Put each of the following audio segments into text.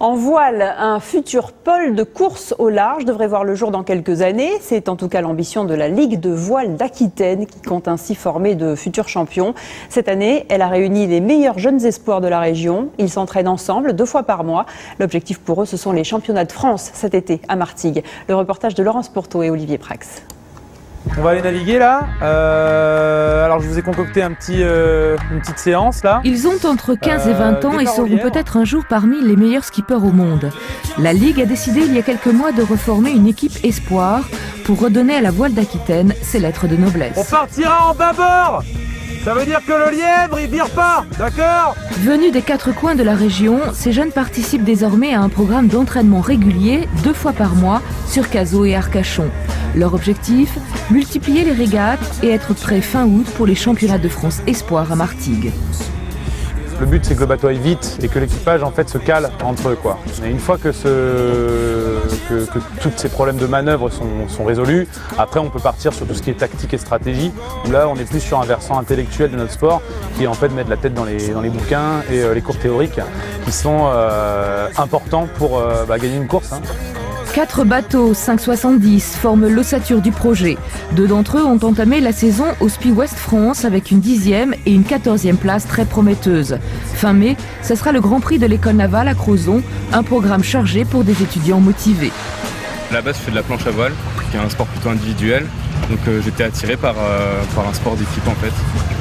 En voile, un futur pôle de course au large devrait voir le jour dans quelques années. C'est en tout cas l'ambition de la Ligue de voile d'Aquitaine qui compte ainsi former de futurs champions. Cette année, elle a réuni les meilleurs jeunes espoirs de la région. Ils s'entraînent ensemble 2 fois par mois. L'objectif pour eux, ce sont les championnats de France cet été à Martigues. Le reportage de Laurence Pourteau et Olivier Prax. On va aller naviguer là. Alors je vous ai concocté une petite séance là. Ils ont entre 15 et 20 ans et seront peut-être un jour parmi les meilleurs skippers au monde. La Ligue a décidé il y a quelques mois de reformer une équipe espoir pour redonner à la voile d'Aquitaine ses lettres de noblesse. On partira en bâbord. Ça veut dire que le lièvre, il vire pas, d'accord? Venus des 4 coins de la région, ces jeunes participent désormais à un programme d'entraînement régulier 2 fois par mois sur Cazaux et Arcachon. Leur objectif, multiplier les régates et être prêts fin août pour les championnats de France Espoir à Martigues. Le but, c'est que le bateau aille vite et que l'équipage en fait se cale entre eux, quoi. Et une fois que tous ces problèmes de manœuvre sont résolus, après on peut partir sur tout ce qui est tactique et stratégie, où là on est plus sur un versant intellectuel de notre sport, qui est en fait mettre la tête dans les bouquins et les cours théoriques qui sont importants pour gagner une course. 4 bateaux 570 forment l'ossature du projet. 2 d'entre eux ont entamé la saison au Spi West France avec une 10e et une 14e place très prometteuse. Fin mai, ce sera le Grand Prix de l'école navale à Crozon, un programme chargé pour des étudiants motivés. À la base, je fais de la planche à voile, qui est un sport plutôt individuel. Donc j'étais attiré par un sport d'équipe en fait.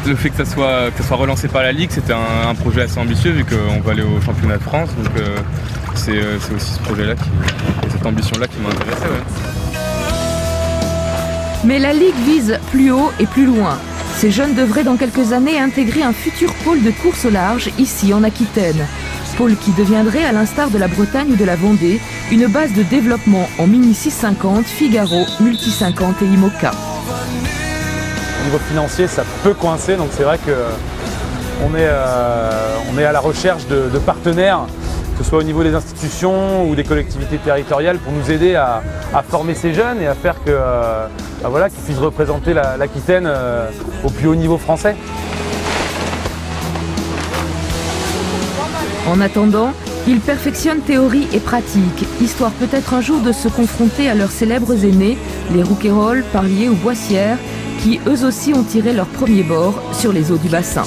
Le fait que ça soit relancé par la Ligue, c'était un projet assez ambitieux vu qu'on va aller au championnat de France. Donc c'est aussi ce projet-là, cette ambition-là qui m'a intéressé. Ouais. Mais la Ligue vise plus haut et plus loin. Ces jeunes devraient dans quelques années intégrer un futur pôle de course au large ici en Aquitaine. Pôle qui deviendrait, à l'instar de la Bretagne ou de la Vendée, une base de développement en Mini 650, Figaro, Multi 50 et IMOCA. Au niveau financier, ça peut coincer, donc c'est vrai qu'on est à la recherche de partenaires, que ce soit au niveau des institutions ou des collectivités territoriales, pour nous aider à former ces jeunes et à faire qu'ils puissent représenter l'Aquitaine au plus haut niveau français. En attendant, ils perfectionnent théorie et pratique, histoire peut-être un jour de se confronter à leurs célèbres aînés, les Rouquayrol, Parlier ou Boissière, qui eux aussi ont tiré leur premier bord sur les eaux du bassin.